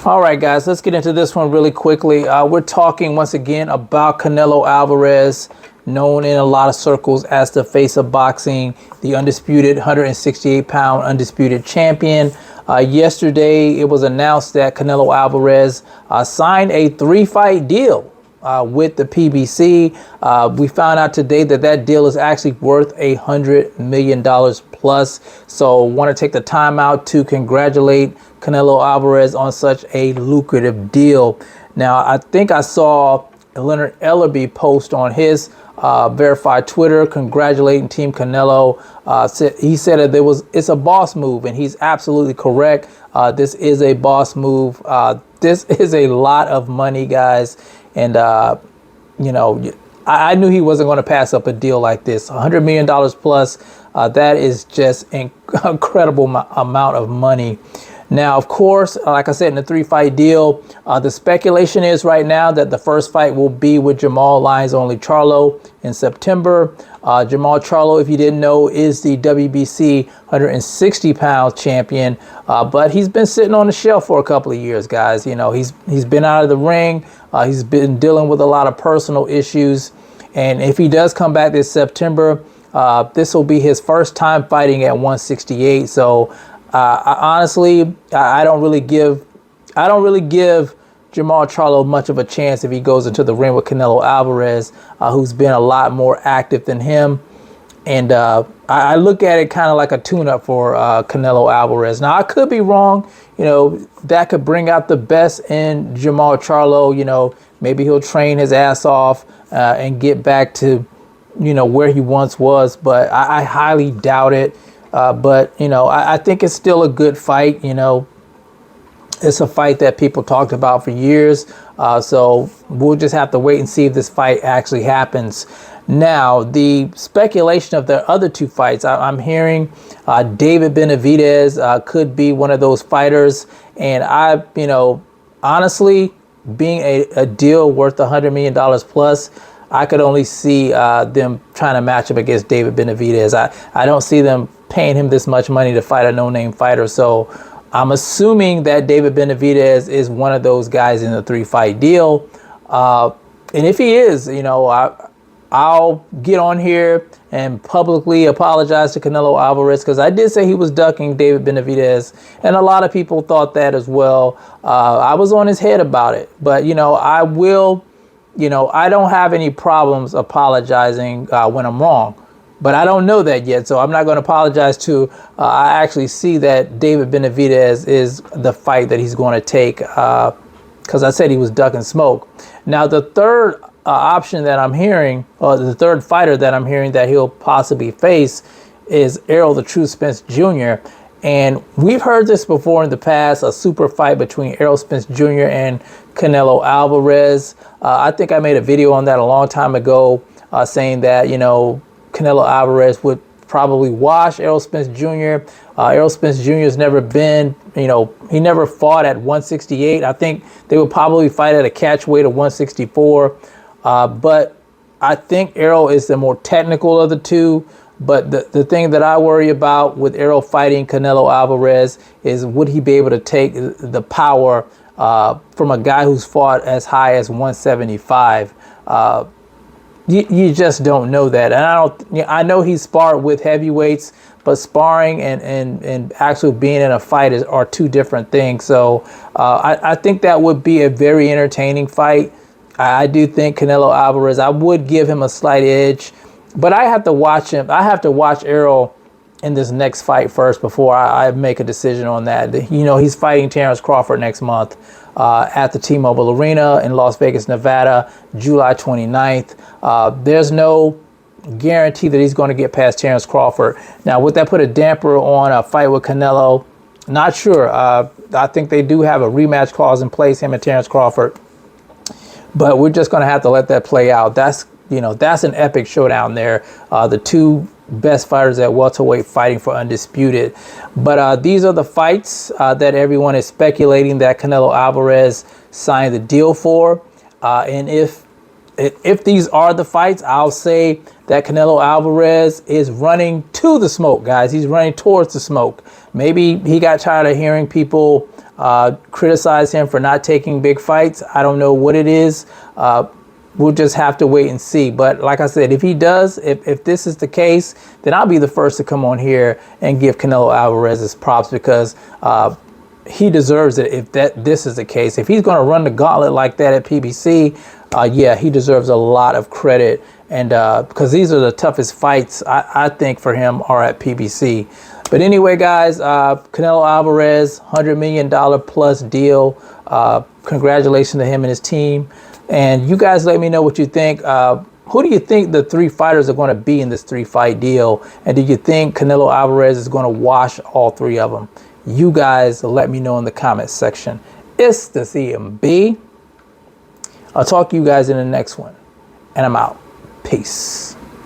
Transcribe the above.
All right, guys, let's get into this one really quickly. We're talking once again about Canelo Alvarez, known in a lot of circles as the face of boxing, the undisputed 168-pound undisputed champion. Yesterday, it was announced that Canelo Alvarez signed a 3-fight deal with the PBC. We found out today that that deal is actually worth $100 million plus. So want to take the time out to congratulate Canelo Alvarez on such a lucrative deal. Now, I think I saw Leonard Ellerby post on his verified Twitter congratulating Team Canelo. He said that it's a boss move, and he's absolutely correct. This is a boss move. This is a lot of money, guys. And, you know, I knew he wasn't going to pass up a deal like this. $100 million plus. That is just an incredible amount of money. Now, of course, like I said, in the 3-fight deal, the speculation is right now that the first fight will be with Jamal Lyons Only Charlo in September. Jamal Charlo, if you didn't know, is the WBC 160-pound champion, but he's been sitting on the shelf for a couple of years, guys. You know, he's been out of the ring. He's been dealing with a lot of personal issues, and if he does come back this September, this will be his first time fighting at 168. So. Honestly, I don't really give Jamal Charlo much of a chance if he goes into the ring with Canelo Alvarez, who's been a lot more active than him. And I look at it kind of like a tune-up for Canelo Alvarez. Now, I could be wrong. You know, that could bring out the best in Jamal Charlo. You know, maybe he'll train his ass off and get back to, you know, where he once was. But I highly doubt it. But, you know, I think it's still a good fight. You know, it's a fight that people talked about for years. So we'll just have to wait and see if this fight actually happens. Now, the speculation of the other two fights, I'm hearing David Benavidez could be one of those fighters. And you know, honestly, being a deal worth $100 million plus, I could only see them trying to match up against David Benavidez. I don't see them paying him this much money to fight a no-name fighter. So I'm assuming that David Benavidez is one of those guys in the 3-fight deal. And if he is, you know, I'll get on here and publicly apologize to Canelo Alvarez, because I did say he was ducking David Benavidez, and a lot of people thought that as well. I was on his head about it, but, you know, I will, you know, I don't have any problems apologizing when I'm wrong. But I don't know that yet, so I'm not going to apologize to. I actually see that David Benavidez is the fight that he's going to take, because I said he was ducking smoke. Now, the third option that I'm hearing, or the third fighter that I'm hearing that he'll possibly face, is Errol the True Spence Jr. And we've heard this before in the past, a super fight between Errol Spence Jr. and Canelo Alvarez. I think I made a video on that a long time ago, saying that, you know, Canelo Alvarez would probably wash Errol Spence Jr. Errol Spence Jr. has never been, you know, he never fought at 168. I think they would probably fight at a catch weight of 164. But I think Errol is the more technical of the two. But the thing that I worry about with Errol fighting Canelo Alvarez is, would he be able to take the power from a guy who's fought as high as 175? You just don't know that. And I know he's sparred with heavyweights, but sparring and actually being in a fight are two different things. So I think that would be a very entertaining fight. I do think Canelo Alvarez, I would give him a slight edge, but I have to watch him. I have to watch Errol in this next fight first before I make a decision on that. You know, he's fighting Terrence Crawford next month at the T-Mobile Arena in Las Vegas, Nevada, July 29th. There's no guarantee that he's going to get past Terrence Crawford. Now, would that put a damper on a fight with Canelo? Not sure. I think they do have a rematch clause in place, him and Terrence Crawford. But we're just going to have to let that play out. That's an epic showdown there. The two best fighters at welterweight fighting for undisputed. But these are the fights that everyone is speculating that Canelo Alvarez signed the deal for. And if these are the fights, I'll say that Canelo Alvarez is running to the smoke, guys. He's running towards the smoke. Maybe he got tired of hearing people criticize him for not taking big fights. I don't know what it is. We'll just have to wait and see. But like I said, if he does, if this is the case, then I'll be the first to come on here and give Canelo Alvarez his props, because he deserves it. If this is the case, if he's going to run the gauntlet like that at PBC, yeah, he deserves a lot of credit. And because these are the toughest fights, I think, for him are at PBC. But anyway, guys, Canelo Alvarez, $100 million plus deal. Congratulations to him and his team. And you guys let me know what you think. Who do you think the 3 fighters are going to be in this 3-fight deal? And do you think Canelo Alvarez is going to wash all 3 of them? You guys let me know in the comments section. It's the CMB. I'll talk to you guys in the next one. And I'm out. Peace.